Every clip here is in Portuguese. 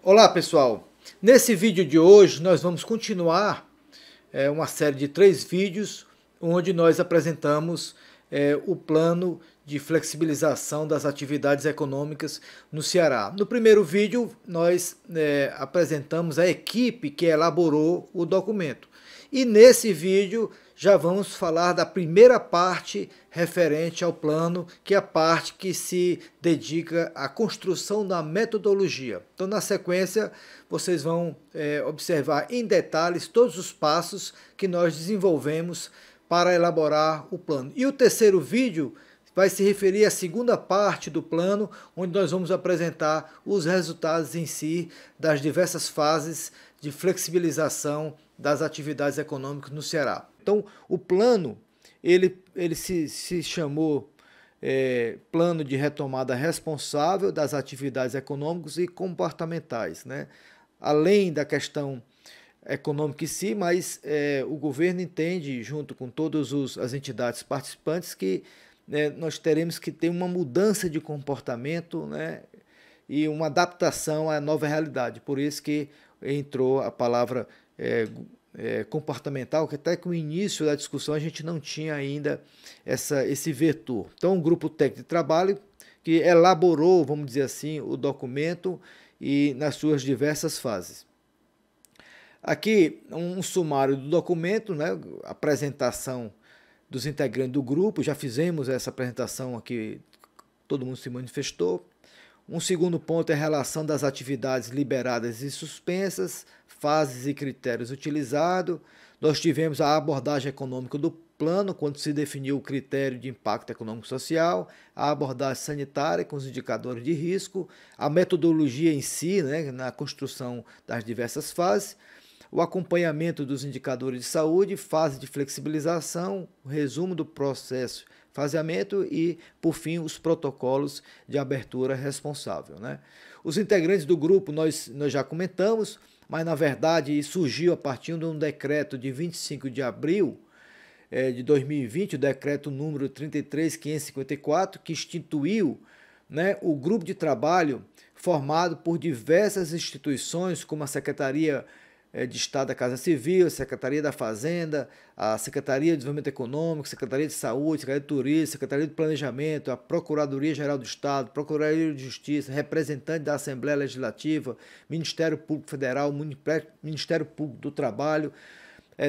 Olá pessoal, nesse vídeo de hoje nós vamos continuar uma série de 3 vídeos onde nós apresentamos o plano de flexibilização das atividades econômicas no Ceará. No primeiro vídeo nós apresentamos a equipe que elaborou o documento e nesse vídeo já vamos falar da primeira parte referente ao plano, que é a parte que se dedica à construção da metodologia. Então, na sequência, vocês vão observar em detalhes todos os passos que nós desenvolvemos para elaborar o plano. E o terceiro vídeo vai se referir à segunda parte do plano, onde nós vamos apresentar os resultados em si das diversas fases de flexibilização das atividades econômicas no Ceará. Então, o plano, ele se chamou Plano de Retomada Responsável das Atividades Econômicas e Comportamentais, né? Além da questão econômica em si, mas o governo entende, junto com todas as entidades participantes, que nós teremos que ter uma mudança de comportamento, né, e uma adaptação à nova realidade. Por isso que entrou a palavra comportamental, que até que no início da discussão a gente não tinha ainda esse vetor. Então, um grupo técnico de trabalho que elaborou, vamos dizer assim, o documento e nas suas diversas fases. Aqui um sumário do documento, né, apresentação dos integrantes do grupo, já fizemos essa apresentação aqui, todo mundo se manifestou. Um segundo ponto é a relação das atividades liberadas e suspensas, fases e critérios utilizados. Nós tivemos a abordagem econômica do plano, quando se definiu o critério de impacto econômico-social, a abordagem sanitária com os indicadores de risco, a metodologia em si, né, na construção das diversas fases, o acompanhamento dos indicadores de saúde, fase de flexibilização, o resumo do processo faseamento e, por fim, os protocolos de abertura responsável, né? Os integrantes do grupo nós já comentamos, mas na verdade surgiu a partir de um decreto de 25 de abril de 2020, o decreto número 33.554, que instituiu, né, o grupo de trabalho formado por diversas instituições, como a Secretaria de Estado da Casa Civil, a Secretaria da Fazenda, a Secretaria de Desenvolvimento Econômico, Secretaria de Saúde, Secretaria de Turismo, Secretaria de Planejamento, a Procuradoria-Geral do Estado, Procuradoria de Justiça, representante da Assembleia Legislativa, Ministério Público Federal, Ministério Público do Trabalho,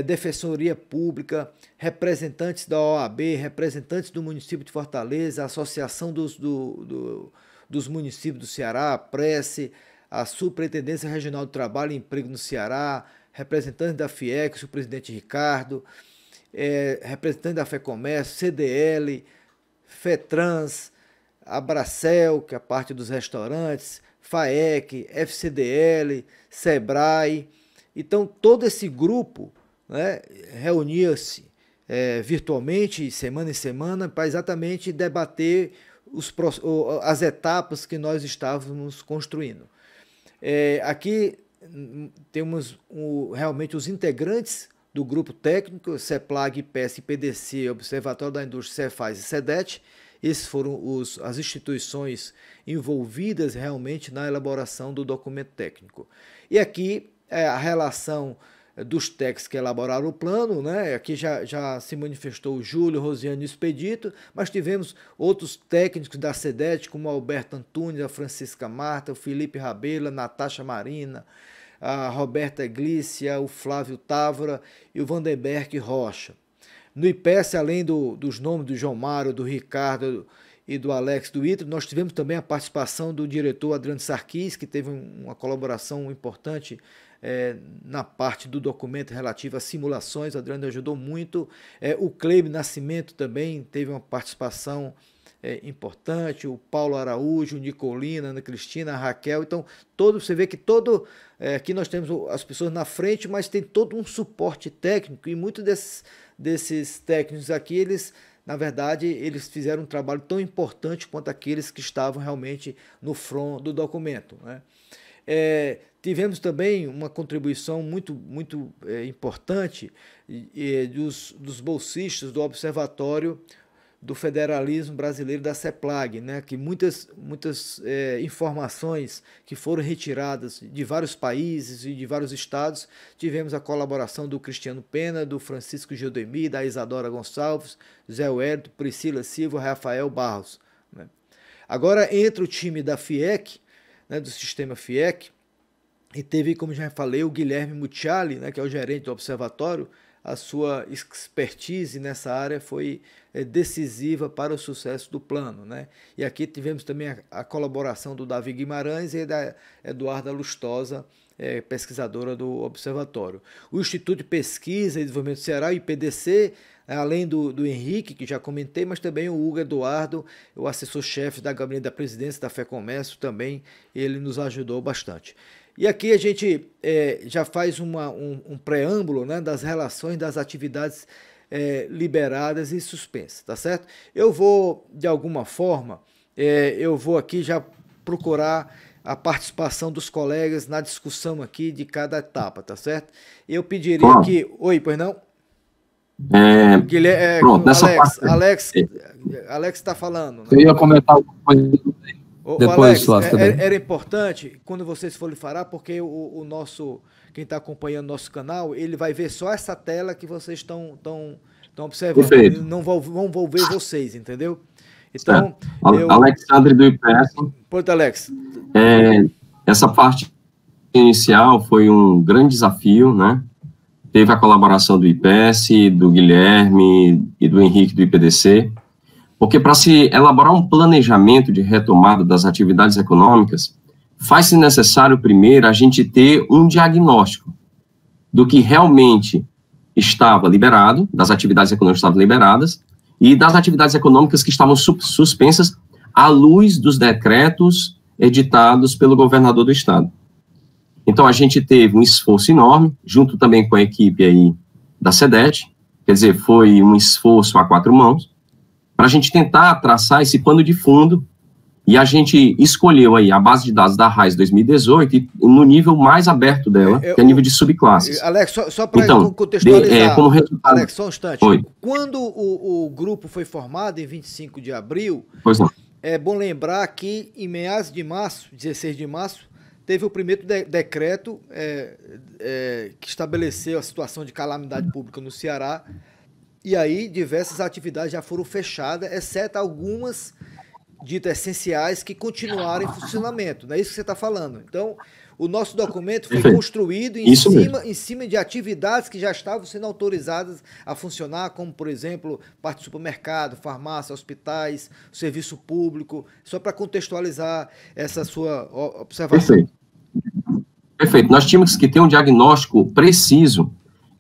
Defensoria Pública, representantes da OAB, representantes do município de Fortaleza, a Associação dos Municípios do Ceará, a Prece, a Superintendência Regional do Trabalho e Emprego no Ceará, representante da FIEX, o presidente Ricardo, representante da FEComércio, CDL, FETRANS, Abracel, que é a parte dos restaurantes, FAEC, FCDL, SEBRAE. Então, todo esse grupo, né, reunia-se virtualmente, semana em semana, para exatamente debater as etapas que nós estávamos construindo. Aqui temos realmente os integrantes do grupo técnico, CEPLAG, IPES, IPDC, Observatório da Indústria, Cefaz e SEDET. Esses foram as instituições envolvidas realmente na elaboração do documento técnico. E aqui a relação dos técnicos que elaboraram o plano, né? Aqui já se manifestou o Júlio, Rosiane e o Expedito, mas tivemos outros técnicos da SEDET, como o Alberto Antunes, a Francisca Marta, o Felipe Rabelo, a Natasha Marina, a Roberta Glícia, o Flávio Távora e o Vandenberg Rocha. No IPES, além dos nomes do João Mário, do Ricardo e do Alex do Ítalo, nós tivemos também a participação do diretor Adriano Sarquis, que teve uma colaboração importante na parte do documento relativo às simulações. O Adriano ajudou muito. O Cleide Nascimento também teve uma participação importante, o Paulo Araújo, o Nicolina, a Ana Cristina, a Raquel. Então, você vê que aqui nós temos as pessoas na frente, mas tem todo um suporte técnico, e muitos desses técnicos aqui, na verdade, eles fizeram um trabalho tão importante quanto aqueles que estavam realmente no front do documento, né? Tivemos também uma contribuição muito importante dos bolsistas do Observatório do federalismo brasileiro da CEPLAG, né, que muitas informações que foram retiradas de vários países e de vários estados, tivemos a colaboração do Cristiano Pena, do Francisco Gildemir, da Isadora Gonçalves, Zé Wellington, Priscila Silva, Rafael Barros. Né. Agora entra o time da FIEC, né, do sistema FIEC, e teve, como já falei, o Guilherme Mucciali, né, que é o gerente do observatório. A sua expertise nessa área foi decisiva para o sucesso do plano, né? E aqui tivemos também a colaboração do Davi Guimarães e da Eduarda Lustosa, pesquisadora do observatório. O Instituto de Pesquisa e Desenvolvimento do Ceará, o IPDC, além do Henrique, que já comentei, mas também o Hugo Eduardo, o assessor-chefe da Gabinete da Presidência da FEComércio, também ele nos ajudou bastante. E aqui a gente já faz um preâmbulo, né, das relações das atividades liberadas e suspensas, tá certo? Eu vou, de alguma forma, eu vou aqui já procurar a participação dos colegas na discussão aqui de cada etapa, tá certo? Eu pediria que... Oi, pois não? Guilherme, pronto, nessa Alex está falando. Né? Eu ia comentar alguma coisa depois, Alex, era importante quando vocês forem falar, porque o nosso, quem está acompanhando nosso canal, ele vai ver só essa tela que vocês estão observando. Perfeito. Não vão ver vocês, entendeu? Então, Alexandre do IPS. Pronto, Alex. Essa parte inicial foi um grande desafio, né? Teve a colaboração do IPS, do Guilherme e do Henrique do IPDC, porque para se elaborar um planejamento de retomada das atividades econômicas, faz-se necessário primeiro a gente ter um diagnóstico do que realmente estava liberado, das atividades econômicas que estavam liberadas, e das atividades econômicas que estavam suspensas à luz dos decretos editados pelo governador do estado. Então, a gente teve um esforço enorme, junto também com a equipe aí da SEDET, quer dizer, foi um esforço a 4 mãos, para a gente tentar traçar esse pano de fundo, e a gente escolheu aí a base de dados da RAIS 2018 e no nível mais aberto dela, que é nível de subclasses. Alex, só para contextualizar, como resultado... Alex, só um instante. Oi. Quando o grupo foi formado, em 25 de abril, é bom lembrar que em meados de março, 16 de março, teve o primeiro decreto que estabeleceu a situação de calamidade pública no Ceará, e aí diversas atividades já foram fechadas, exceto algumas ditas essenciais que continuaram em funcionamento. Não é isso que você está falando. Então, o nosso documento foi construído em cima de atividades que já estavam sendo autorizadas a funcionar, como, por exemplo, parte do supermercado, farmácia, hospitais, serviço público, só para contextualizar essa sua observação. Perfeito. Nós tínhamos que ter um diagnóstico preciso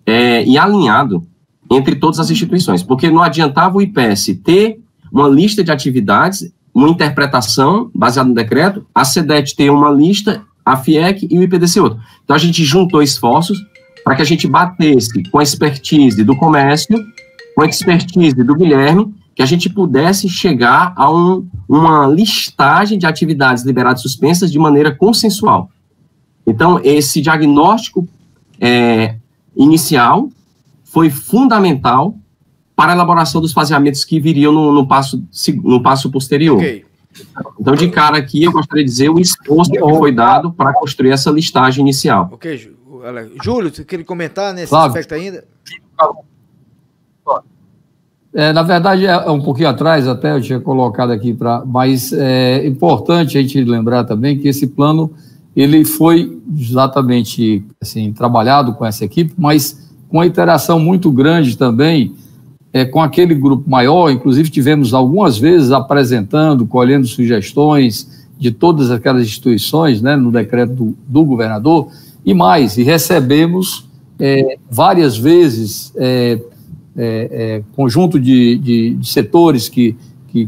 e alinhado entre todas as instituições, porque não adiantava o IPS ter uma lista de atividades, uma interpretação baseada no decreto, a SEDET ter uma lista, a FIEC e o IPDC outra. Então, a gente juntou esforços para que a gente batesse com a expertise do comércio, com a expertise do Guilherme, que a gente pudesse chegar a uma listagem de atividades liberadas e suspensas de maneira consensual. Então, esse diagnóstico inicial foi fundamental para a elaboração dos faseamentos que viriam no passo posterior. Okay. Então, de cara aqui, eu gostaria de dizer o esforço que foi dado para construir essa listagem inicial. Ok, Alex. Júlio, você quer comentar nesse aspecto ainda? Na verdade, um pouquinho atrás, até eu tinha colocado aqui, mas é importante a gente lembrar também que esse plano ele foi exatamente assim, trabalhado com essa equipe, mas com uma interação muito grande também com aquele grupo maior. Inclusive tivemos algumas vezes apresentando, colhendo sugestões de todas aquelas instituições, né, no decreto do governador, e recebemos várias vezes conjunto de setores que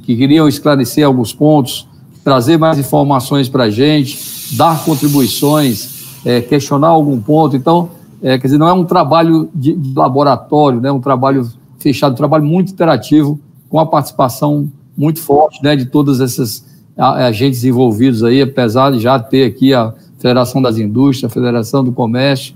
queriam esclarecer alguns pontos, trazer mais informações para a gente, dar contribuições, questionar algum ponto. Então, quer dizer, não é um trabalho de laboratório, né, um trabalho fechado, um trabalho muito interativo, com a participação muito forte, né, de todas essas agentes envolvidos aí, apesar de já ter aqui a Federação das Indústrias, a Federação do Comércio,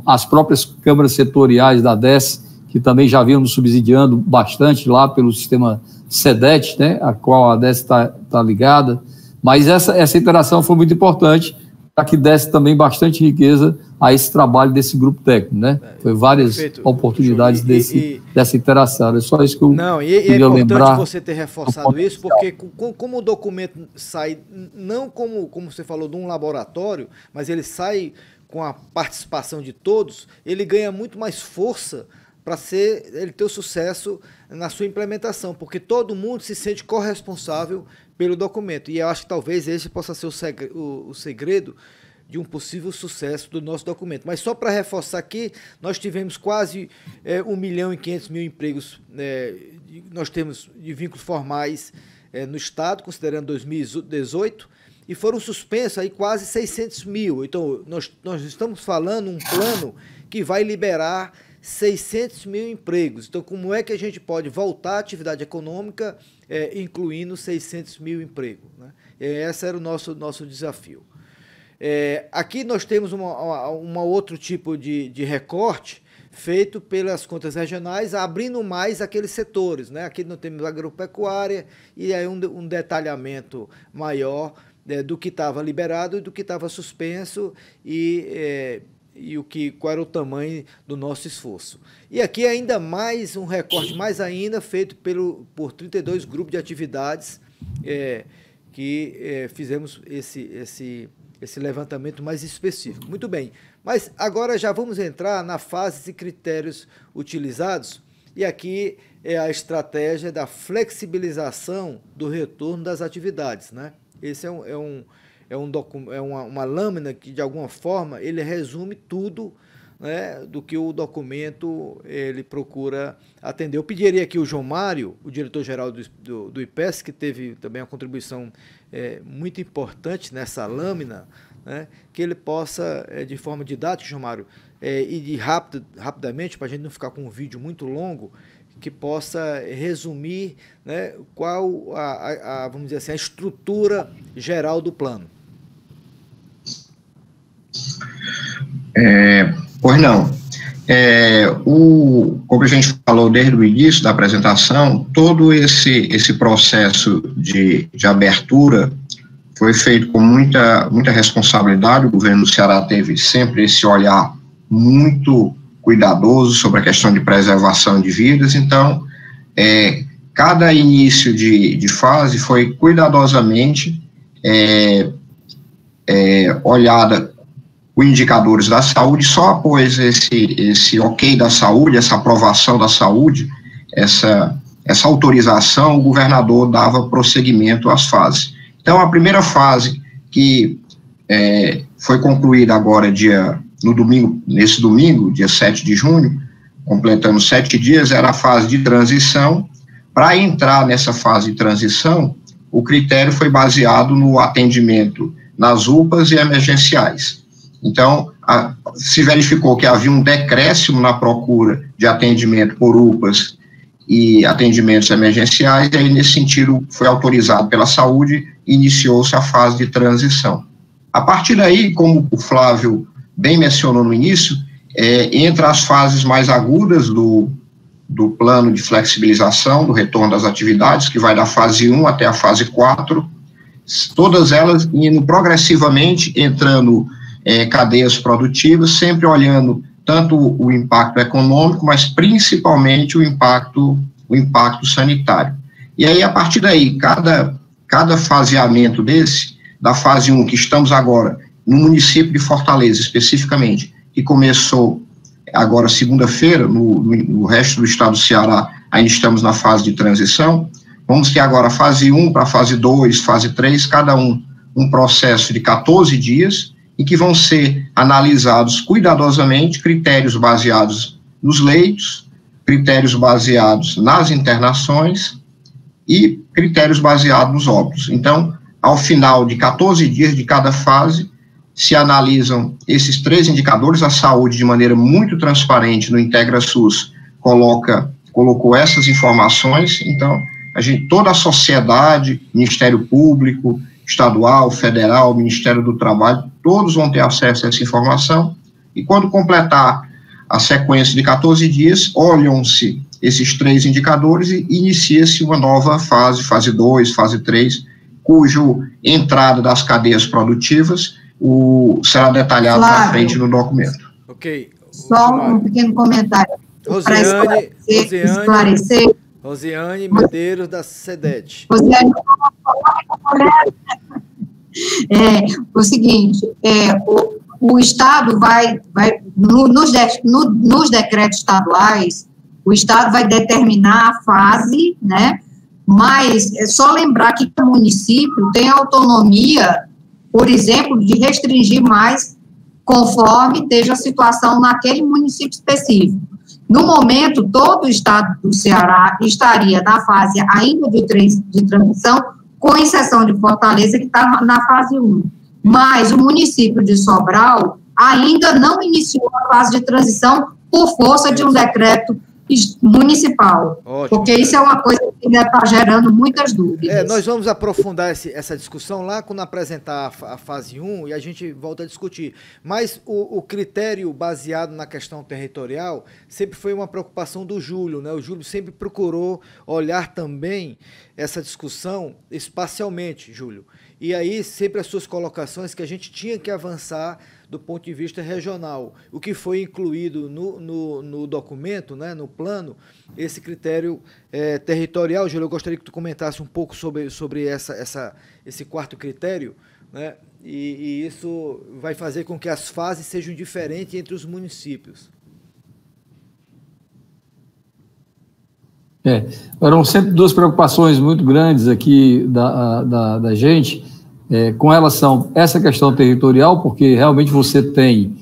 as próprias câmaras setoriais da DES, que também já vinham nos subsidiando bastante lá pelo sistema SEDET, né, a qual a DES está ligada, mas essa interação foi muito importante para que desse também bastante riqueza a esse trabalho desse grupo técnico, né? Foi várias oportunidades dessa interação. É só isso que eu queria lembrar. É importante você ter reforçado isso, porque como o documento sai, não como você falou, de um laboratório, mas ele sai com a participação de todos, ele ganha muito mais força para ele ter o sucesso na sua implementação, porque todo mundo se sente corresponsável pelo documento. E eu acho que talvez esse possa ser o segredo de um possível sucesso do nosso documento. Mas só para reforçar aqui, nós tivemos quase 1.500.000 empregos, nós temos de vínculos formais no Estado, considerando 2018, e foram suspensos aí quase 600.000. Então, nós estamos falando um plano que vai liberar 600.000 empregos. Então, como é que a gente pode voltar à atividade econômica, incluindo 600.000 empregos, né? Esse era o nosso desafio. Aqui nós temos um outro tipo de recorte feito pelas contas regionais, abrindo mais aqueles setores, né? Aqui nós temos agropecuária e aí um detalhamento maior do que estava liberado e do que estava suspenso e qual era o tamanho do nosso esforço. E aqui ainda mais um recorte, mais ainda, feito por 32 grupos de atividades que fizemos esse levantamento mais específico. Muito bem, mas agora já vamos entrar na fase e critérios utilizados, e aqui é a estratégia da flexibilização do retorno das atividades, né? Esse uma lâmina que, de alguma forma, ele resume tudo, né, do que o documento ele procura atender. Eu pediria aqui o João Mário, o diretor-geral do IPES, que teve também uma contribuição muito importante nessa lâmina, né, que ele possa, de forma didática, João Mário, e rapidamente, para a gente não ficar com um vídeo muito longo, que possa resumir, né, qual vamos dizer assim, a estrutura geral do plano. Pois não. Como a gente falou desde o início da apresentação, todo esse processo de abertura foi feito com muita responsabilidade. O governo do Ceará teve sempre esse olhar muito cuidadoso sobre a questão de preservação de vidas. Então, cada início de fase foi cuidadosamente olhada os indicadores da saúde. Só após esse ok da saúde, essa aprovação da saúde, essa autorização, o governador dava prosseguimento às fases. Então, a primeira fase, que foi concluída agora nesse domingo, dia 7 de junho, completando 7 dias, era a fase de transição. Para entrar nessa fase de transição, o critério foi baseado no atendimento nas UPAs e emergenciais. Então, se verificou que havia um decréscimo na procura de atendimento por UPAs e atendimentos emergenciais, e aí, nesse sentido, foi autorizado pela saúde e iniciou-se a fase de transição. A partir daí, como o Flávio bem mencionou no início, entre as fases mais agudas do plano de flexibilização, do retorno das atividades, que vai da fase 1 até a fase 4, todas elas indo progressivamente, entrando cadeias produtivas, sempre olhando tanto o impacto econômico, mas principalmente o impacto sanitário. E aí, a partir daí, cada faseamento da fase 1, que estamos agora no município de Fortaleza, especificamente, que começou agora segunda-feira, no resto do estado do Ceará, ainda estamos na fase de transição. Vamos ter agora a fase 1 para a fase 2, fase 3, cada um processo de 14 dias, e que vão ser analisados cuidadosamente critérios baseados nos leitos, critérios baseados nas internações e critérios baseados nos óbitos. Então, ao final de 14 dias de cada fase, se analisam esses 3 indicadores. A saúde, de maneira muito transparente, no IntegraSUS, colocou essas informações. Então, toda a sociedade, Ministério Público, Estadual, Federal, Ministério do Trabalho, todos vão ter acesso a essa informação, e quando completar a sequência de 14 dias, olham-se esses 3 indicadores e inicia-se uma nova fase, fase 2, fase 3, cujo entrada das cadeias produtivas será detalhado na frente no documento. Ok. Só um pequeno comentário. Rosiane Medeiros, da SEDET. Rosiane, o seguinte, o Estado nos decretos estaduais, o Estado vai determinar a fase, né? Mas é só lembrar que o município tem autonomia, por exemplo, de restringir mais conforme esteja a situação naquele município específico. No momento, todo o estado do Ceará estaria na fase ainda de transição, com exceção de Fortaleza, que está na fase 1. Mas o município de Sobral ainda não iniciou a fase de transição por força de um decreto municipal. Ótimo. Porque isso é uma coisa que ainda está gerando muitas dúvidas. Nós vamos aprofundar essa discussão lá quando apresentar a fase 1 e a gente volta a discutir. Mas o critério baseado na questão territorial sempre foi uma preocupação do Júlio, né? O Júlio sempre procurou olhar também essa discussão espacialmente, Júlio. E aí sempre as suas colocações que a gente tinha que avançar do ponto de vista regional. O que foi incluído no documento, né, no plano, esse critério territorial. Júlio, eu gostaria que tu comentasse um pouco sobre esse quarto critério, né, e isso vai fazer com que as fases sejam diferentes entre os municípios. Eram sempre 2 preocupações muito grandes aqui da gente, com relação a essa questão territorial, porque realmente você tem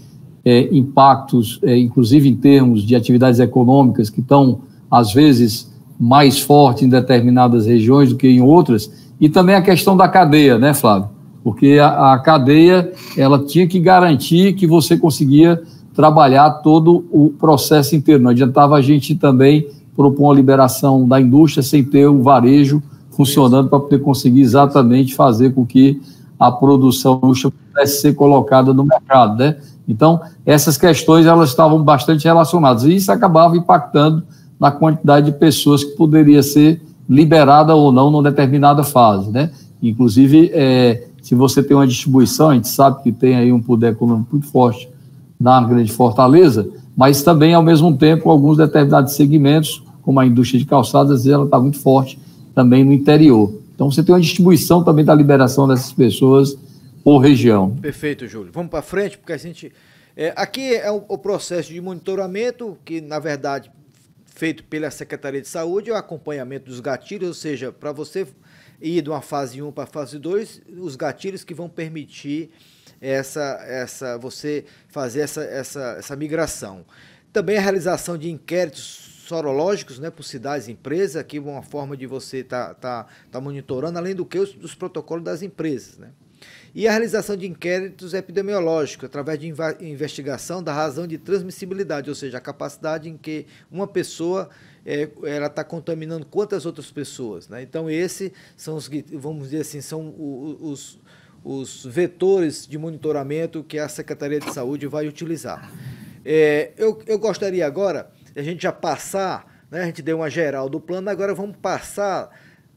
impactos, inclusive em termos de atividades econômicas, que estão, às vezes, mais fortes em determinadas regiões do que em outras, e também a questão da cadeia, né, Flávio? Porque a cadeia, ela tinha que garantir que você conseguia trabalhar todo o processo inteiro. Não adiantava a gente também propor uma liberação da indústria sem ter o varejo funcionando para poder conseguir exatamente fazer com que a produção pudesse ser colocada no mercado, né? Então, essas questões, elas estavam bastante relacionadas, e isso acabava impactando na quantidade de pessoas que poderia ser liberada ou não numa determinada fase, né? Inclusive, se você tem uma distribuição, a gente sabe que tem aí um poder econômico muito forte na Grande Fortaleza, mas também, ao mesmo tempo, alguns determinados segmentos, como a indústria de calçadas, ela está muito forte também no interior. Então, você tem uma distribuição também da liberação dessas pessoas por região. Perfeito, Júlio. Vamos para frente, porque a gente... aqui é o processo de monitoramento, que, na verdade, feito pela Secretaria de Saúde, é o acompanhamento dos gatilhos, ou seja, para você ir de uma fase 1 para a fase 2, os gatilhos que vão permitir você fazer essa migração. Também a realização de inquéritos sorológicos, né, por cidades e empresas, aqui uma forma de você tá monitorando, além do que dos protocolos das empresas, né? E a realização de inquéritos epidemiológicos, através de investigação da razão de transmissibilidade, ou seja, a capacidade em que uma pessoa ela está contaminando quantas outras pessoas, né? Então, esses são vamos dizer assim, são os vetores de monitoramento que a Secretaria de Saúde vai utilizar. Eu gostaria agora a gente já passar, né, a gente deu uma geral do plano, agora vamos passar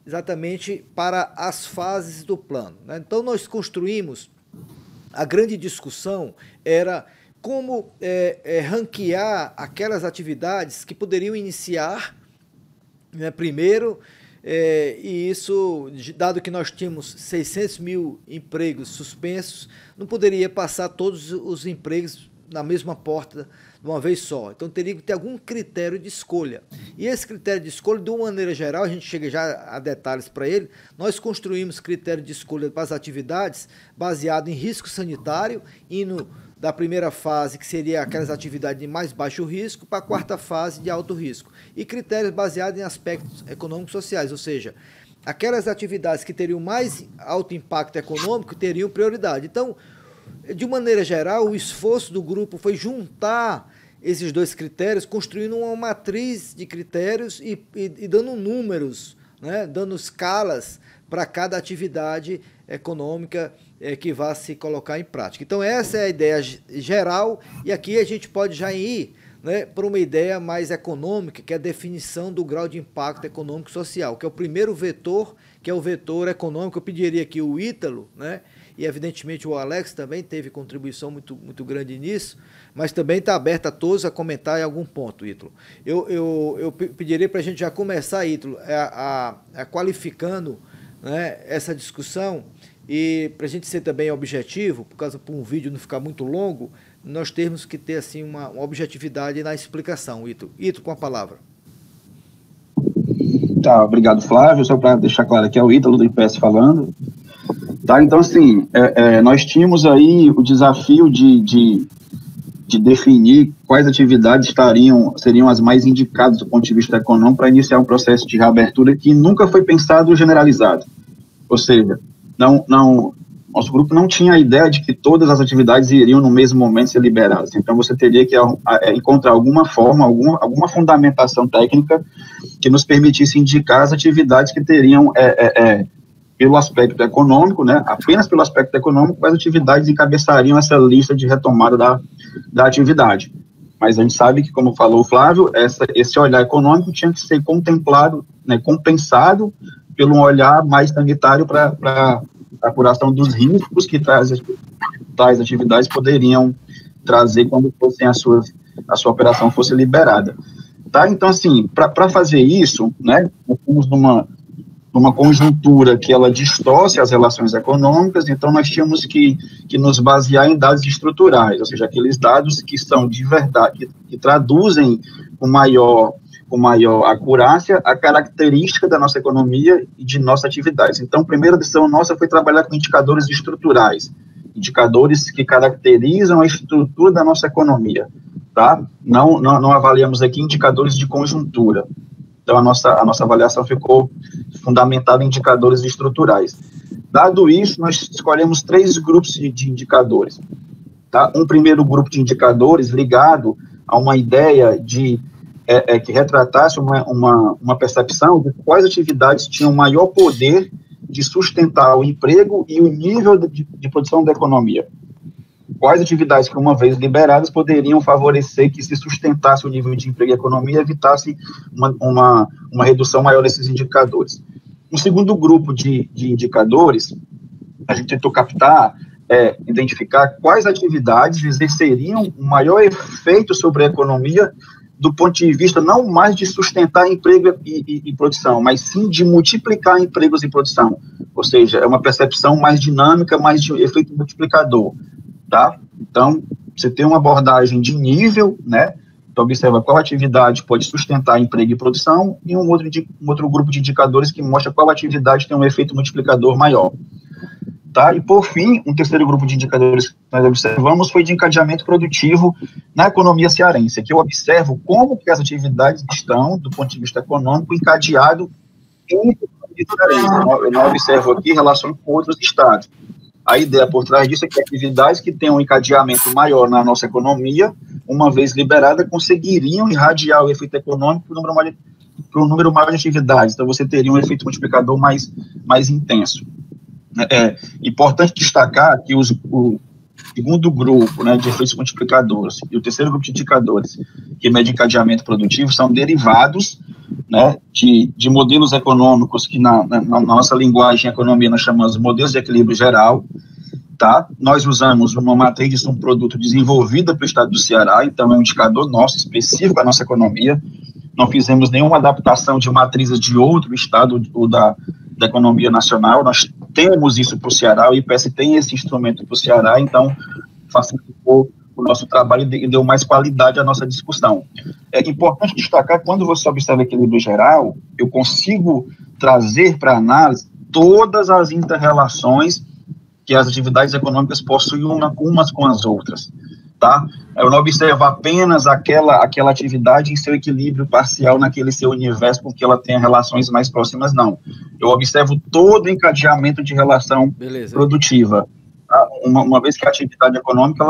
exatamente para as fases do plano, né? Então, nós construímos, a grande discussão era como ranquear aquelas atividades que poderiam iniciar, né, primeiro, e isso, dado que nós tínhamos 600 mil empregos suspensos, não poderia passar todos os empregos na mesma porta de uma vez só. Então, teria que ter algum critério de escolha. E esse critério de escolha, de uma maneira geral, a gente chega já a detalhes para ele, nós construímos critério de escolha para as atividades baseado em risco sanitário, indo da primeira fase, que seria aquelas atividades de mais baixo risco, para a quarta fase de alto risco. E critérios baseados em aspectos econômicos e sociais, ou seja, aquelas atividades que teriam mais alto impacto econômico teriam prioridade. Então, de maneira geral, o esforço do grupo foi juntar esses 2 critérios, construindo uma matriz de critérios e dando números, né, dando escalas para cada atividade econômica que vá se colocar em prática. Então, essa é a ideia geral, e aqui a gente pode já ir né, para uma ideia mais econômica, que é a definição do grau de impacto econômico e social, que é o primeiro vetor, que é o vetor econômico. Eu pediria aqui o Ítalo, né, e evidentemente o Alex também teve contribuição muito grande nisso, mas também está aberto a todos a comentar em algum ponto, Ítalo. Eu pediria para a gente já começar, Ítalo, qualificando, né, essa discussão, e para a gente ser também objetivo, por um vídeo não ficar muito longo, nós temos que ter assim, uma objetividade na explicação, Ítalo. Ítalo, com a palavra. Tá, obrigado, Flávio. Só para deixar claro aqui, é o Ítalo do IPS falando. Tá, então, assim, nós tínhamos aí o desafio de definir quais atividades seriam as mais indicadas do ponto de vista econômico para iniciar um processo de reabertura que nunca foi pensado generalizado. Ou seja, nosso grupo não tinha a ideia de que todas as atividades iriam no mesmo momento ser liberadas. Então, você teria que encontrar alguma forma, alguma fundamentação técnica que nos permitisse indicar as atividades que teriam, pelo aspecto econômico, né, apenas pelo aspecto econômico, quais atividades encabeçariam essa lista de retomada da atividade. Mas a gente sabe que, como falou o Flávio, esse olhar econômico tinha que ser contemplado, né, compensado pelo um olhar mais sanitário para a apuração dos riscos que tais atividades poderiam trazer quando a sua operação fosse liberada. Tá? Então, assim, para fazer isso, né, nós estamos numa conjuntura que ela distorce as relações econômicas, então nós tínhamos que nos basear em dados estruturais, ou seja, aqueles dados que são de verdade, que traduzem com maior acurácia a característica da nossa economia e de nossas atividades. Então, a primeira decisão nossa foi trabalhar com indicadores estruturais, indicadores que caracterizam a estrutura da nossa economia, tá? Não avaliamos aqui indicadores de conjuntura. Então, a nossa avaliação ficou fundamentada em indicadores estruturais. Dado isso, nós escolhemos 3 grupos de indicadores. Tá? Um primeiro grupo de indicadores ligado a uma ideia que retratasse uma percepção de quais atividades tinham maior poder de sustentar o emprego e o nível de produção da economia. Quais atividades que, uma vez liberadas, poderiam favorecer que se sustentasse o nível de emprego e economia e evitasse uma redução maior desses indicadores. Um segundo grupo de indicadores, a gente tentou identificar quais atividades exerceriam o maior efeito sobre a economia do ponto de vista não mais de sustentar emprego e produção, mas sim de multiplicar empregos e produção. Ou seja, é uma percepção mais dinâmica, mais de efeito multiplicador. Tá? Então, você tem uma abordagem de nível, né? Então, observa qual atividade pode sustentar emprego e produção, e um outro grupo de indicadores que mostra qual atividade tem um efeito multiplicador maior. Tá? E, por fim, um terceiro grupo de indicadores que nós observamos foi de encadeamento produtivo na economia cearense. Aqui eu observo como que as atividades estão, do ponto de vista econômico, encadeado em economia cearense. Eu não observo aqui relação com outros estados. A ideia por trás disso é que atividades que têm um encadeamento maior na nossa economia, uma vez liberada, conseguiriam irradiar o efeito econômico para um número maior de atividades. Então, você teria um efeito multiplicador mais intenso. É importante destacar que o segundo grupo, né, de efeitos multiplicadores e o terceiro grupo de indicadores, que mede encadeamento produtivo, são derivados, né, de modelos econômicos que na nossa linguagem economia nós chamamos de modelos de equilíbrio geral. Tá? Nós usamos uma matriz de subproduto desenvolvida pelo Estado do Ceará, então é um indicador nosso, específico da nossa economia. Não fizemos nenhuma adaptação de matrizes de outro estado ou da economia nacional. Nós temos isso para o Ceará, o IPS tem esse instrumento para o Ceará, então facilitou o nosso trabalho e deu mais qualidade à nossa discussão. É importante destacar, quando você observa equilíbrio geral, eu consigo trazer para análise todas as inter-relações que as atividades econômicas possuem umas com as outras, tá? Eu não observo apenas aquela atividade em seu equilíbrio parcial naquele seu universo, porque ela tem relações mais próximas, não. Eu observo todo o encadeamento de relação produtiva. Uma vez que a atividade econômica,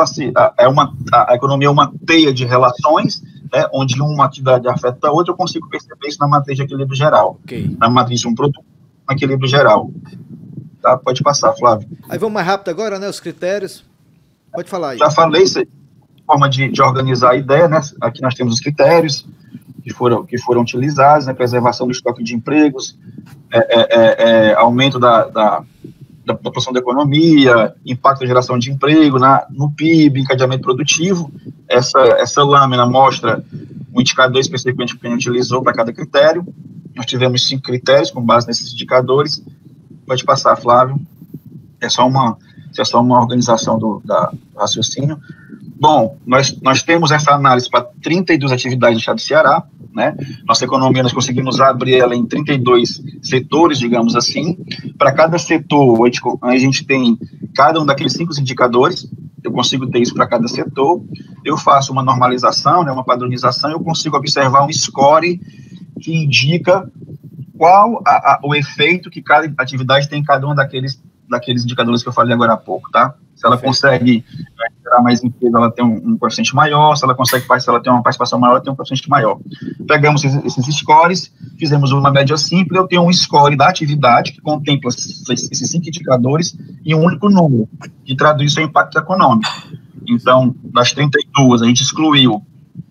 a economia é uma teia de relações, né, onde uma atividade afeta a outra, eu consigo perceber isso na matriz de equilíbrio geral. Okay. Na matriz de um produto, no equilíbrio geral. Tá, pode passar, Flávio. Aí vamos mais rápido agora, né, os critérios. Pode falar aí. Já falei isso aí. forma de organizar a ideia, né? Aqui nós temos os critérios que foram utilizados, né? Preservação do estoque de empregos, aumento da produção da economia, impacto da geração de emprego no PIB, encadeamento produtivo. Essa lâmina mostra um indicador específico que a gente utilizou para cada critério. Nós tivemos 5 critérios com base nesses indicadores. Pode passar, Flávio. É só uma organização do raciocínio. Bom, nós temos essa análise para 32 atividades do estado do Ceará, né? Nossa economia, nós conseguimos abrir ela em 32 setores, digamos assim. Para cada setor, a gente tem cada um daqueles 5 indicadores. Eu consigo ter isso para cada setor. Eu faço uma normalização, né, uma padronização, eu consigo observar um score que indica qual o efeito que cada atividade tem em cada um daqueles indicadores que eu falei agora há pouco, tá? Se ela consegue gerar mais emprego, ela tem um coeficiente maior, se ela tem uma participação maior, ela tem um coeficiente maior. Pegamos esses scores, fizemos uma média simples, eu tenho um score da atividade que contempla esses 5 indicadores em um único número, que traduz isso em impacto econômico. Então, das 32, a gente excluiu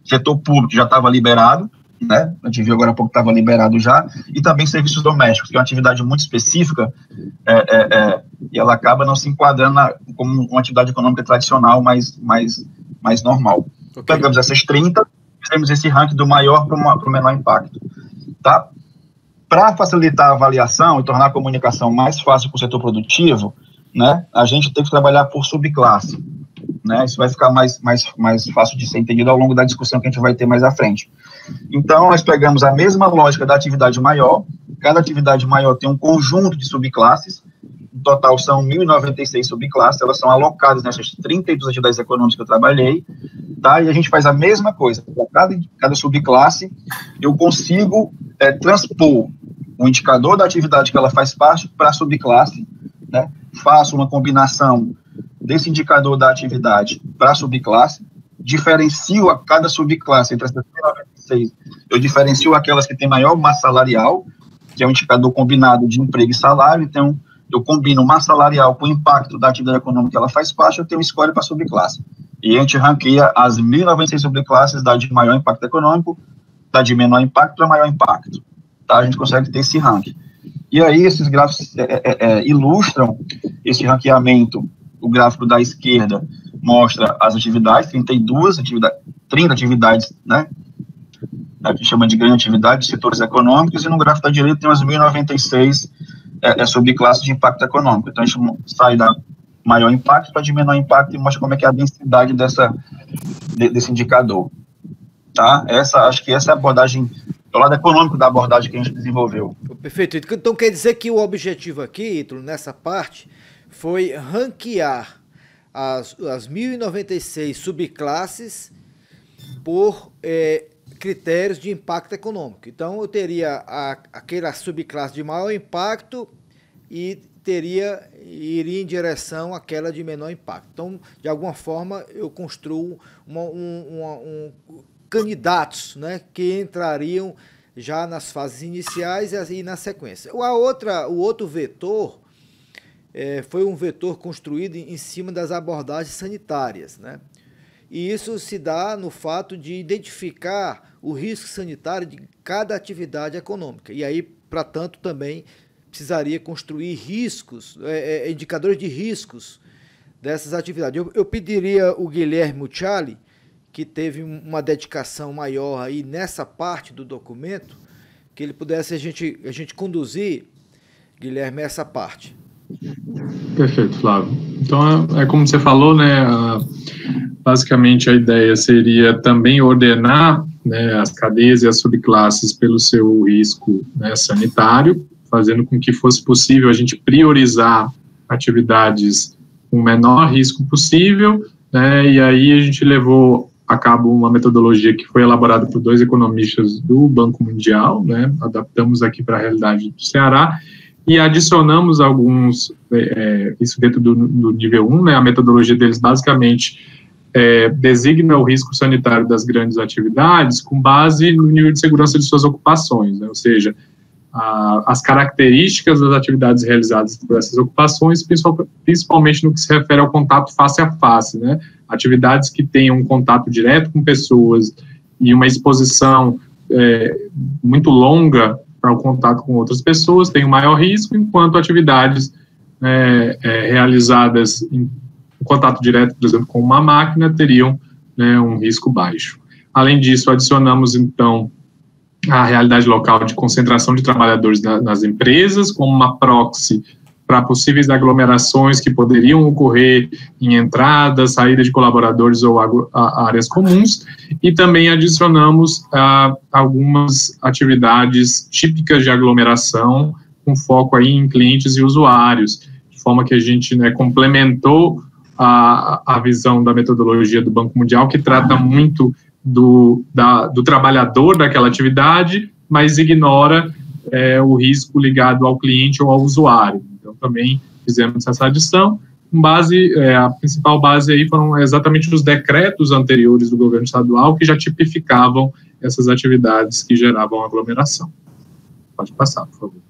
setor público, que já estava liberado, né? A gente viu agora há pouco que estava liberado já, e também serviços domésticos, que é uma atividade muito específica, e ela acaba não se enquadrando como uma atividade econômica tradicional, mais normal. Okay. Pegamos essas 30, fizemos esse ranking do maior para o menor impacto. Tá? Para facilitar a avaliação e tornar a comunicação mais fácil para o setor produtivo, né, a gente tem que trabalhar por subclasse. Né, isso vai ficar mais fácil de ser entendido ao longo da discussão que a gente vai ter mais à frente. Então, nós pegamos a mesma lógica da atividade maior, cada atividade maior tem um conjunto de subclasses, no total são 1.096 subclasses, elas são alocadas nessas 32 atividades econômicas que eu trabalhei, tá? E a gente faz a mesma coisa, para cada subclasse, eu consigo transpor o indicador da atividade que ela faz parte para a subclasse, né? Faço uma combinação desse indicador da atividade para a subclasse, diferencio a cada subclasse entre essas 96, eu diferencio aquelas que têm maior massa salarial, que é um indicador combinado de emprego e salário, então eu combino massa salarial com o impacto da atividade econômica que ela faz parte, eu tenho uma escolha para a subclasse. E a gente ranqueia as 1.096 subclasses da de maior impacto econômico, da de menor impacto para maior impacto. Tá? A gente consegue ter esse ranking. E aí esses gráficos ilustram esse ranqueamento. O gráfico da esquerda mostra as atividades, 30 atividades, né? A gente chama de grande atividade, de setores econômicos, e no gráfico da direita tem as 1.096 subclasses de impacto econômico. Então, a gente sai da maior impacto para de menor impacto e mostra como é que é a densidade desse indicador. Tá? Acho que essa é a abordagem, do lado econômico da abordagem que a gente desenvolveu. Perfeito. Então, quer dizer que o objetivo aqui, Ítalo, nessa parte, foi ranquear as 1.096 subclasses por critérios de impacto econômico. Então, eu teria aquela subclasse de maior impacto e iria em direção àquela de menor impacto. Então, de alguma forma, eu construo candidatos, né, que entrariam já nas fases iniciais e na sequência. O outro vetor foi um vetor construído em cima das abordagens sanitárias, né? E isso se dá no fato de identificar o risco sanitário de cada atividade econômica. E aí, para tanto, também precisaria construir riscos, indicadores de riscos dessas atividades. Eu pediria o Guilherme Mucciali, que teve uma dedicação maior aí nessa parte do documento, que ele pudesse a gente conduzir, Guilherme, essa parte. Perfeito, Flávio. Então, como você falou, né, basicamente a ideia seria também ordenar, né, as cadeias e as subclasses pelo seu risco, né, sanitário, fazendo com que fosse possível a gente priorizar atividades com o menor risco possível, né, e aí a gente levou a cabo uma metodologia que foi elaborada por 2 economistas do Banco Mundial, né, adaptamos aqui para a realidade do Ceará, e adicionamos alguns, isso dentro do nível 1, né, a metodologia deles basicamente designa o risco sanitário das grandes atividades com base no nível de segurança de suas ocupações, né, ou seja, as características das atividades realizadas por essas ocupações, principalmente no que se refere ao contato face a face, né, atividades que tenham um contato direto com pessoas e uma exposição muito longa para o contato com outras pessoas têm um maior risco, enquanto atividades realizadas em contato direto, por exemplo, com uma máquina, teriam um risco baixo. Além disso, adicionamos, então, a realidade local de concentração de trabalhadores nas empresas, como uma proxy para possíveis aglomerações que poderiam ocorrer em entrada, saída de colaboradores ou áreas comuns, e também adicionamos algumas atividades típicas de aglomeração, com foco aí em clientes e usuários, de forma que a gente complementou a visão da metodologia do Banco Mundial, que trata muito do trabalhador daquela atividade, mas ignora o risco ligado ao cliente ou ao usuário. Então, também fizemos essa adição. A principal base aí foram exatamente os decretos anteriores do governo estadual, que já tipificavam essas atividades que geravam aglomeração. Pode passar, por favor.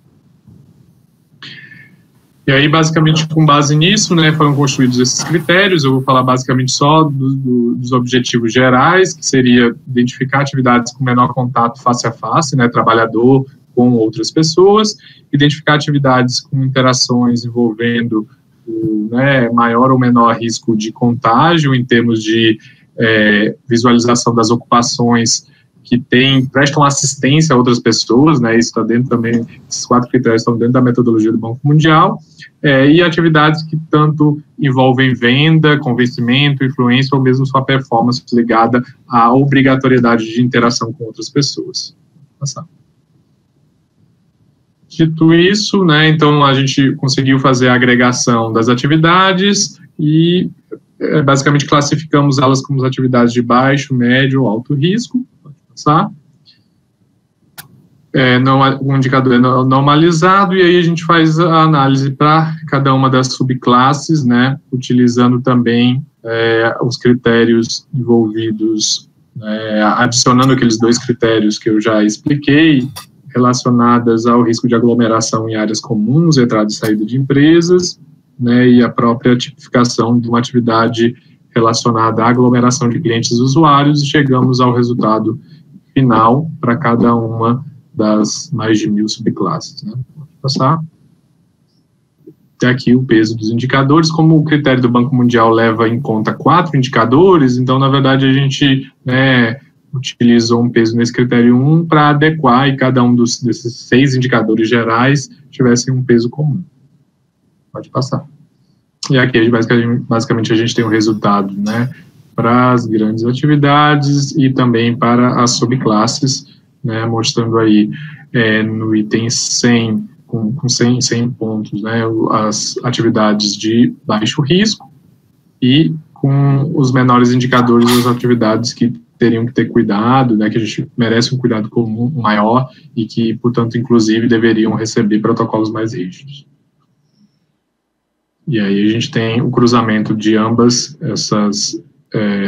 E aí, basicamente, com base nisso, foram construídos esses critérios. Eu vou falar basicamente só dos objetivos gerais, que seria identificar atividades com menor contato face a face, trabalhador com outras pessoas, identificar atividades com interações envolvendo maior ou menor risco de contágio, em termos de visualização das ocupações que prestam assistência a outras pessoas, isso está dentro também, esses 4 critérios estão dentro da metodologia do Banco Mundial, e atividades que tanto envolvem venda, convencimento, influência ou mesmo sua performance ligada à obrigatoriedade de interação com outras pessoas. Vou passar. Dito isso, então a gente conseguiu fazer a agregação das atividades e basicamente classificamos elas como atividades de baixo, médio ou alto risco. Pode passar. O indicador é normalizado, e aí a gente faz a análise para cada uma das subclasses, utilizando também os critérios envolvidos, adicionando aqueles 2 critérios que eu já expliquei, relacionadas ao risco de aglomeração em áreas comuns, entrada e saída de empresas, e a própria tipificação de uma atividade relacionada à aglomeração de clientes e usuários, e chegamos ao resultado final para cada uma das mais de 1.000 subclasses. Pode passar. Até aqui o peso dos indicadores. Como o critério do Banco Mundial leva em conta 4 indicadores, então, na verdade, a gente utilizou um peso nesse critério 1 para adequar, e cada um desses 6 indicadores gerais tivessem um peso comum. Pode passar. E aqui, basicamente, a gente tem o resultado, para as grandes atividades e também para as subclasses, mostrando aí no item 100, com 100 pontos, as atividades de baixo risco, e com os menores indicadores as atividades que teriam que ter cuidado, que a gente merece um cuidado comum maior e que, portanto, inclusive, deveriam receber protocolos mais rígidos. E aí a gente tem o cruzamento de ambas essas,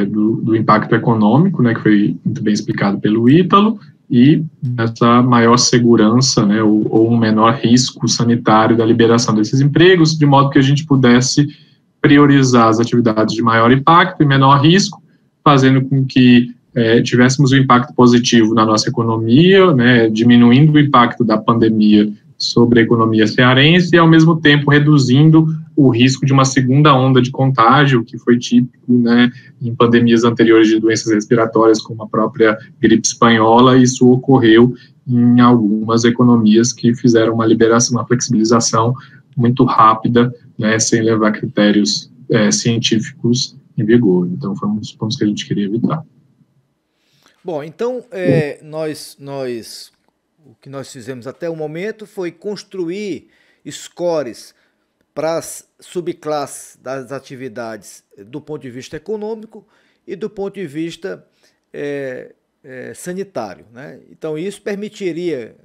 do impacto econômico, que foi muito bem explicado pelo Ítalo, e essa maior segurança, ou um menor risco sanitário da liberação desses empregos, de modo que a gente pudesse priorizar as atividades de maior impacto e menor risco, fazendo com que tivéssemos um impacto positivo na nossa economia, diminuindo o impacto da pandemia sobre a economia cearense e, ao mesmo tempo, reduzindo o risco de uma segunda onda de contágio, que foi típico em pandemias anteriores de doenças respiratórias, como a própria gripe espanhola. Isso ocorreu em algumas economias que fizeram uma liberação, uma flexibilização muito rápida, sem levar critérios científicos em vigor. Então, foi um dos pontos que a gente queria evitar. Bom, então, o que nós fizemos até o momento foi construir scores para as subclasses das atividades do ponto de vista econômico e do ponto de vista sanitário. Então, isso permitiria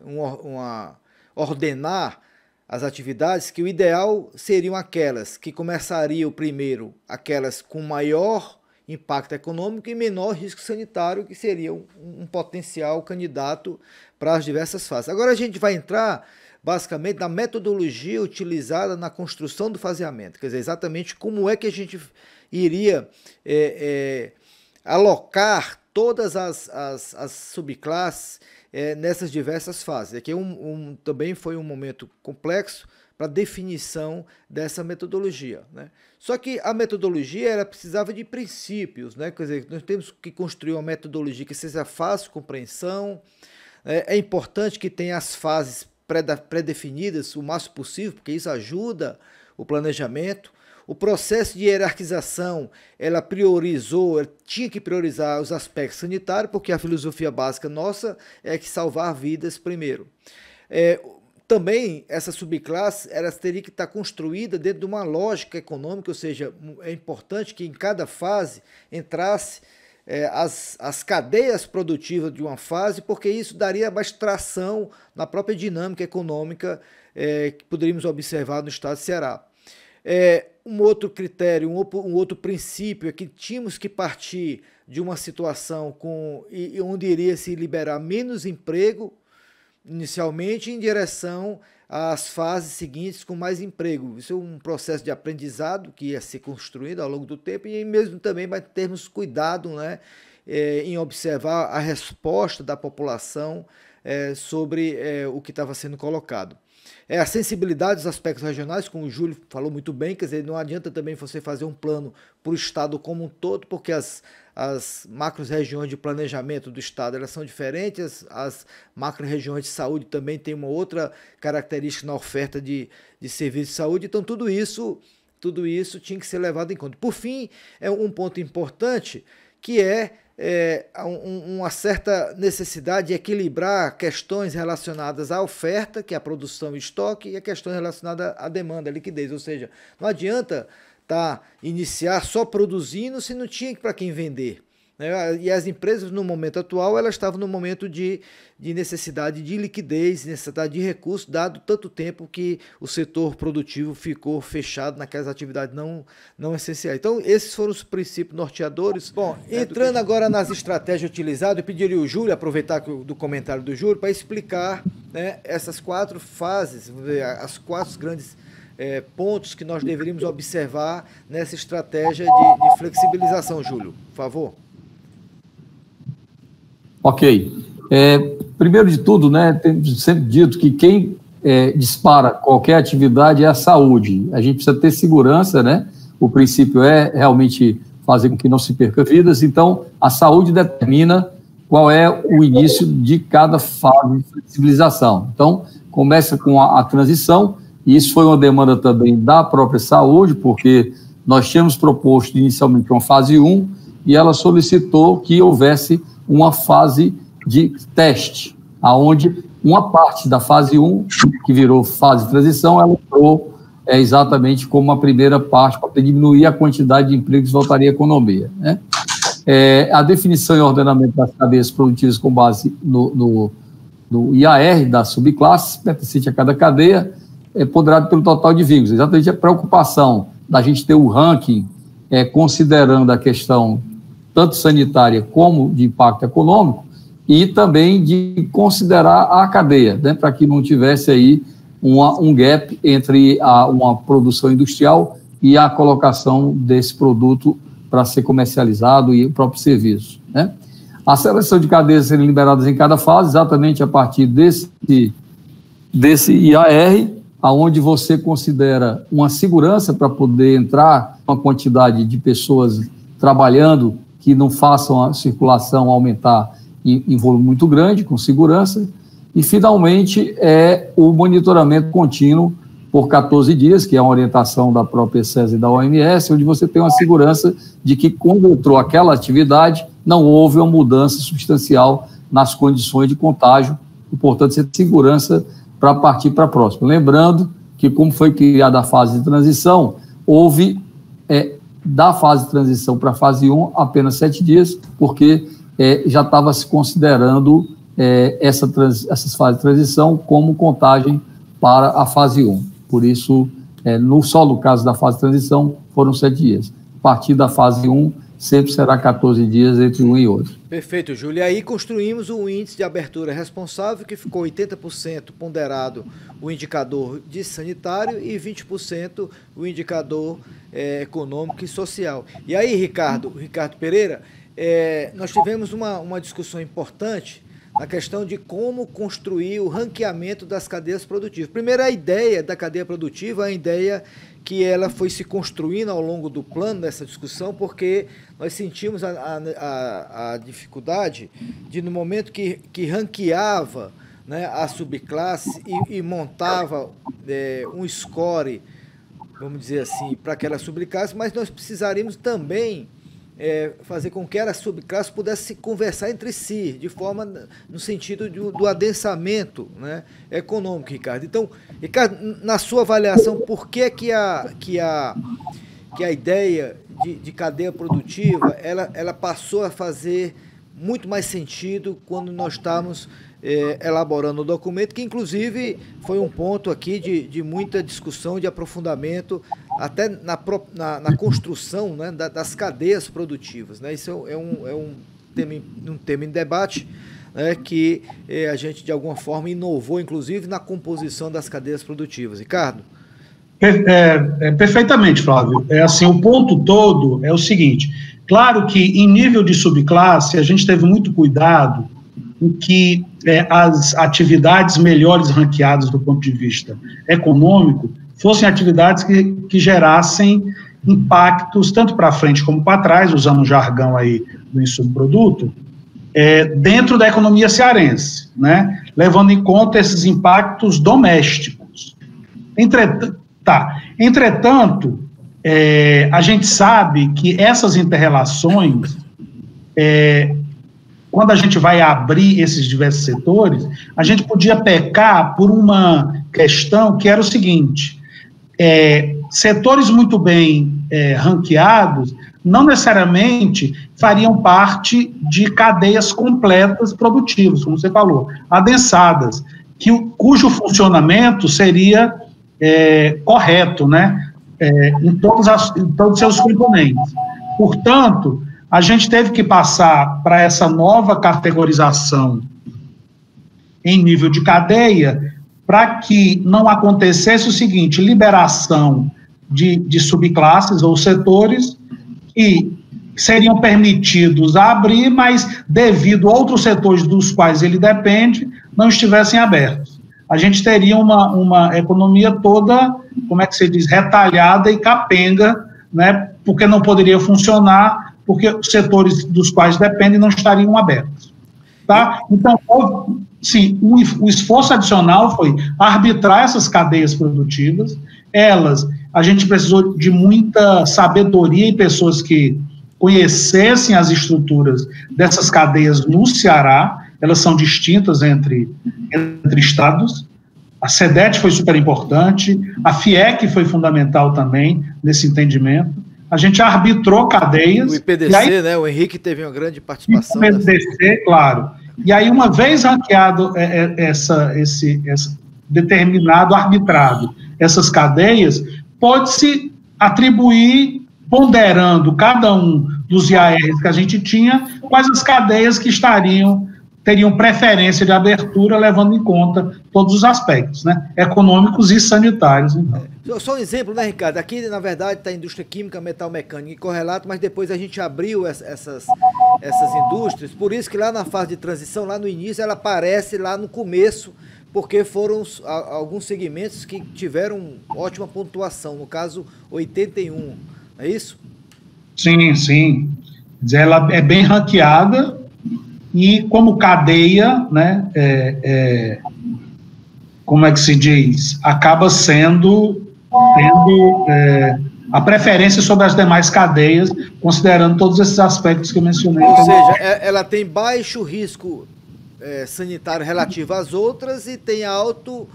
ordenar as atividades, que o ideal seriam aquelas que começariam primeiro, aquelas com maior impacto econômico e menor risco sanitário, que seria um potencial candidato para as diversas fases. Agora a gente vai entrar basicamente na metodologia utilizada na construção do faseamento, quer dizer, exatamente como é que a gente iria alocar todas as subclasses nessas diversas fases. Aqui também foi um momento complexo para definição dessa metodologia, né? Só que a metodologia ela precisava de princípios, né? Quer dizer, nós temos que construir uma metodologia que seja fácil de compreensão. É importante que tenha as fases pré-definidas o máximo possível, porque isso ajuda o planejamento. O processo de hierarquização, ela tinha que priorizar os aspectos sanitários, porque a filosofia básica nossa é que salvar vidas primeiro. Também essa subclasse ela teria que estar construída dentro de uma lógica econômica, ou seja, é importante que em cada fase entrasse as cadeias produtivas de uma fase, porque isso daria mais tração na própria dinâmica econômica que poderíamos observar no estado de Ceará. Um outro critério, um outro princípio é que tínhamos que partir de uma situação onde iria se liberar menos emprego inicialmente em direção às fases seguintes com mais emprego. Isso é um processo de aprendizado que ia ser construído ao longo do tempo e mesmo também vai termos cuidado, né, em observar a resposta da população sobre o que estava sendo colocado. A sensibilidade dos aspectos regionais, como o Júlio falou muito bem, quer dizer, não adianta também você fazer um plano para o Estado como um todo, porque as macro-regiões de planejamento do Estado elas são diferentes, as macro-regiões de saúde também têm uma outra característica na oferta de serviços de saúde, então tudo isso tinha que ser levado em conta. Por fim, um ponto importante que uma certa necessidade de equilibrar questões relacionadas à oferta, que é a produção e estoque, e a questão relacionada à demanda, à liquidez. Ou seja, não adianta iniciar só produzindo se não tinha para quem vender, né? E as empresas, no momento atual, elas estavam no momento de necessidade de liquidez, necessidade de recursos, dado tanto tempo que o setor produtivo ficou fechado naquelas atividades não essenciais. Então, esses foram os princípios norteadores. Bom, entrando agora nas estratégias utilizadas, eu pediria ao Júlio, aproveitar do comentário do Júlio, para explicar, né, essas 4 fases, as 4 grandes pontos que nós deveríamos observar nessa estratégia de flexibilização, Júlio, por favor. Ok. Primeiro de tudo, né, temos sempre dito que quem dispara qualquer atividade é a saúde. A gente precisa ter segurança, né? O princípio é realmente fazer com que não se perca vidas. Então, a saúde determina qual é o início de cada fase de flexibilização. Então, começa com a transição, e isso foi uma demanda também da própria saúde, porque nós tínhamos proposto inicialmente uma fase 1, e ela solicitou que houvesse uma fase de teste, aonde uma parte da fase 1, que virou fase de transição, ela entrou exatamente como a primeira parte, para diminuir a quantidade de empregos que voltaria à economia, né? A definição e ordenamento das cadeias produtivas com base no IAR, das subclasses, pertencente a cada cadeia, ponderado pelo total de vínculos. Exatamente a preocupação da gente ter o ranking, considerando a questão tanto sanitária como de impacto econômico, e também de considerar a cadeia, né, para que não tivesse aí um gap entre uma produção industrial e a colocação desse produto para ser comercializado e o próprio serviço, né? A seleção de cadeias serem liberadas em cada fase, exatamente a partir desse IAR, aonde você considera uma segurança para poder entrar uma quantidade de pessoas trabalhando que não façam a circulação aumentar em volume muito grande, com segurança, e, finalmente, o monitoramento contínuo por 14 dias, que é uma orientação da própria CESA e da OMS, onde você tem uma segurança de que, quando entrou aquela atividade, não houve uma mudança substancial nas condições de contágio, e, portanto, você tem segurança para partir para a próxima. Lembrando que, como foi criada a fase de transição, houve, da fase de transição para a fase 1, apenas 7 dias, porque já estava se considerando essas fases de transição como contagem para a fase 1. Por isso, só no caso da fase de transição, foram 7 dias. A partir da fase 1, sempre será 14 dias entre um e outro. Perfeito, Júlio. E aí construímos um índice de abertura responsável que ficou 80% ponderado o indicador de sanitário e 20% o indicador econômico e social. E aí, Ricardo Pereira, nós tivemos uma discussão importante na questão de como construir o ranqueamento das cadeias produtivas. Primeiro, a ideia da cadeia produtiva, a ideia que ela foi se construindo ao longo do plano nessa discussão, porque nós sentimos a dificuldade de, no momento que ranqueava, né, a subclasse e montava um score, vamos dizer assim, para aquela subclasse, mas nós precisaríamos também fazer com que a subclasse pudesse conversar entre si, de forma, no sentido do adensamento, né, econômico, Ricardo. Então, Ricardo, na sua avaliação, por que a ideia de cadeia produtiva, ela passou a fazer muito mais sentido quando nós estamos elaborando o documento, que inclusive foi um ponto aqui de muita discussão, de aprofundamento, até na construção, né, das cadeias produtivas, né? Isso é um tema em debate, né, que a gente, de alguma forma, inovou, inclusive, na composição das cadeias produtivas. Ricardo? Perfeitamente, Flávio. Assim, o ponto todo é o seguinte: claro que, em nível de subclasse, a gente teve muito cuidado em que as atividades melhores ranqueadas do ponto de vista econômico fossem atividades que gerassem impactos tanto para frente como para trás, usando o jargão aí do insumo-produto, dentro da economia cearense, né, levando em conta esses impactos domésticos. Entretanto, a gente sabe que essas inter-relações, quando a gente vai abrir esses diversos setores, a gente podia pecar por uma questão que era o seguinte: setores muito bem ranqueados não necessariamente fariam parte de cadeias completas produtivas, como você falou, adensadas, cujo funcionamento seria correto, né, em todos os seus componentes. Portanto, a gente teve que passar para essa nova categorização em nível de cadeia, para que não acontecesse o seguinte: liberação de subclasses ou setores que seriam permitidos a abrir, mas devido a outros setores dos quais ele depende, não estivessem abertos. A gente teria uma economia toda, como é que se diz, retalhada e capenga, né, porque não poderia funcionar, porque os setores dos quais dependem não estariam abertos. Tá? Então, sim, o esforço adicional foi arbitrar essas cadeias produtivas. A gente precisou de muita sabedoria e pessoas que conhecessem as estruturas dessas cadeias no Ceará. Elas são distintas entre estados. A SEDET foi super importante, a FIEC foi fundamental também nesse entendimento. A gente arbitrou cadeias. O IPDC, aí, né? O Henrique teve uma grande participação. O IPDC, claro. E aí, uma vez ranqueado esse determinado arbitrado, essas cadeias, pode-se atribuir, ponderando cada um dos IARs que a gente tinha, quais as cadeias que teriam preferência de abertura, levando em conta todos os aspectos, né, econômicos e sanitários. Então. Só um exemplo, né, Ricardo? Aqui, na verdade, está a indústria química, metal mecânica e correlato, mas depois a gente abriu essas indústrias, por isso que lá na fase de transição, lá no início, ela aparece lá no começo, porque foram alguns segmentos que tiveram ótima pontuação, no caso, 81, é isso? Sim, sim. Quer dizer, ela é bem ranqueada, e como cadeia, né, como é que se diz, acaba tendo a preferência sobre as demais cadeias, considerando todos esses aspectos que eu mencionei. Ou seja, ela tem baixo risco sanitário relativo às outras e tem alto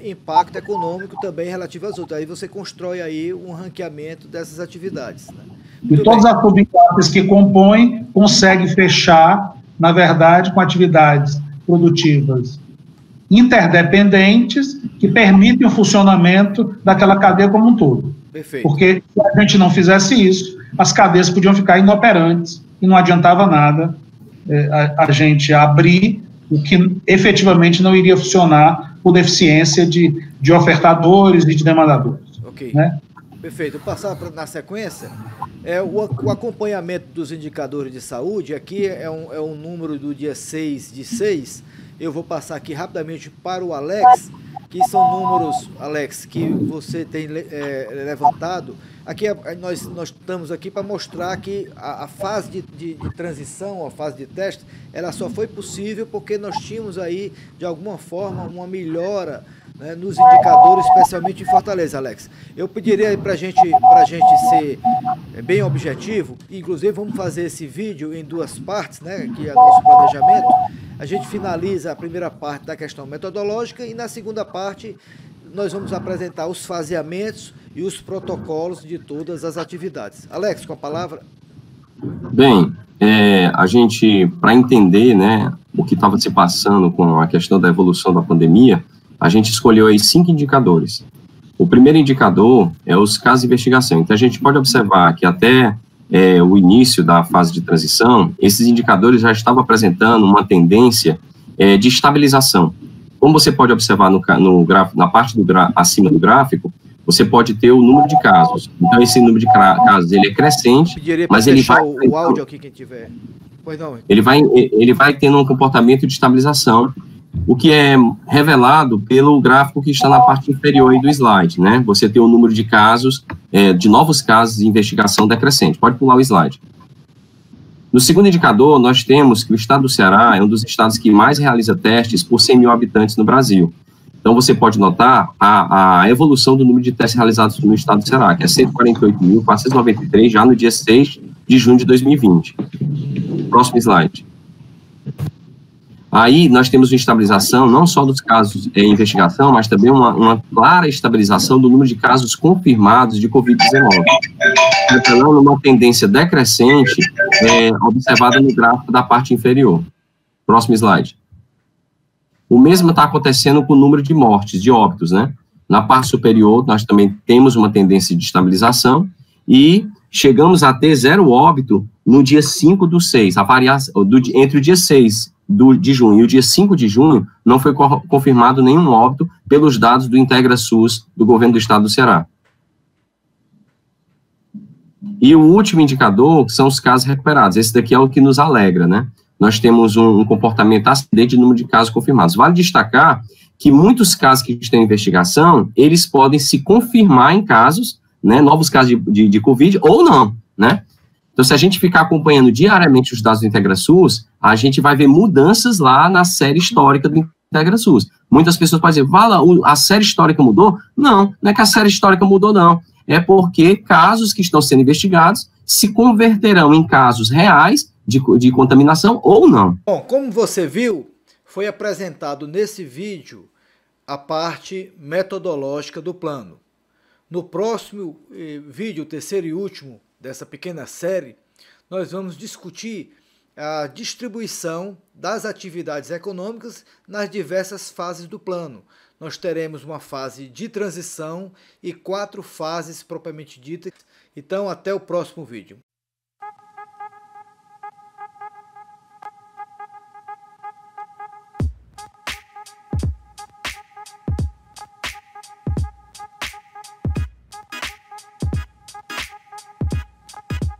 impacto econômico também relativo às outras. Aí você constrói aí um ranqueamento dessas atividades. Né? E todas as subclasses que compõem conseguem fechar, na verdade, com atividades produtivas interdependentes que permitem o funcionamento daquela cadeia como um todo. Perfeito. Porque se a gente não fizesse isso, as cadeias podiam ficar inoperantes e não adiantava nada a gente abrir o que efetivamente não iria funcionar por deficiência de ofertadores e de demandadores. Ok. Né? Perfeito. Vou passar na sequência. O acompanhamento dos indicadores de saúde, aqui é um número do dia 6/6. Eu vou passar aqui rapidamente para o Alex, que são números, Alex, que você tem levantado. Aqui nós estamos aqui para mostrar que a fase de transição, a fase de teste, ela só foi possível porque nós tínhamos aí, de alguma forma, uma melhora, né, nos indicadores, especialmente em Fortaleza, Alex. Eu pediria para a gente ser bem objetivo, inclusive vamos fazer esse vídeo em duas partes, né, que é o nosso planejamento. A gente finaliza a primeira parte da questão metodológica e na segunda parte nós vamos apresentar os faseamentos e os protocolos de todas as atividades. Alex, com a palavra. Bem, a gente, para entender, né, o que estava se passando com a questão da evolução da pandemia, a gente escolheu aí 5 indicadores. O primeiro indicador é os casos de investigação. Então, a gente pode observar que até o início da fase de transição, esses indicadores já estavam apresentando uma tendência de estabilização. Como você pode observar no gráfico, na parte acima do gráfico, você pode ter o número de casos. Então, esse número de casos ele é crescente, mas ele vai... o áudio aqui, quem tiver. Pois não. Ele vai tendo um comportamento de estabilização, o que é revelado pelo gráfico que está na parte inferior aí do slide, né? Você tem o número de casos, de novos casos de investigação decrescente. Pode pular o slide. No segundo indicador, nós temos que o estado do Ceará é um dos estados que mais realiza testes por 100 mil habitantes no Brasil. Então, você pode notar a evolução do número de testes realizados no estado do Ceará, que é 148.493 já no dia 6 de junho de 2020. Próximo slide. Aí, nós temos uma estabilização, não só dos casos em investigação, mas também uma clara estabilização do número de casos confirmados de Covid-19, revelando uma tendência decrescente observada no gráfico da parte inferior. Próximo slide. O mesmo está acontecendo com o número de mortes, de óbitos, né? Na parte superior, nós também temos uma tendência de estabilização e chegamos a ter 0 óbito no dia 5/6. A variação entre o dia 6 de junho e o dia 5 de junho, não foi confirmado nenhum óbito pelos dados do IntegraSUS do governo do estado do Ceará. E o último indicador são os casos recuperados. Esse daqui é o que nos alegra, né? Nós temos um comportamento ascendente de número de casos confirmados. Vale destacar que muitos casos que estão em investigação, eles podem se confirmar em casos, né, novos casos de Covid ou não, né? Então, se a gente ficar acompanhando diariamente os dados do IntegraSUS, a gente vai ver mudanças lá na série histórica do IntegraSUS. Muitas pessoas podem dizer, Vala, a série histórica mudou? Não, não é que a série histórica mudou, não. É porque casos que estão sendo investigados se converterão em casos reais de contaminação ou não. Bom, como você viu, foi apresentado nesse vídeo a parte metodológica do plano. No próximo vídeo, o terceiro e último dessa pequena série, nós vamos discutir a distribuição das atividades econômicas nas diversas fases do plano. Nós teremos uma fase de transição e 4 fases propriamente ditas. Então, até o próximo vídeo.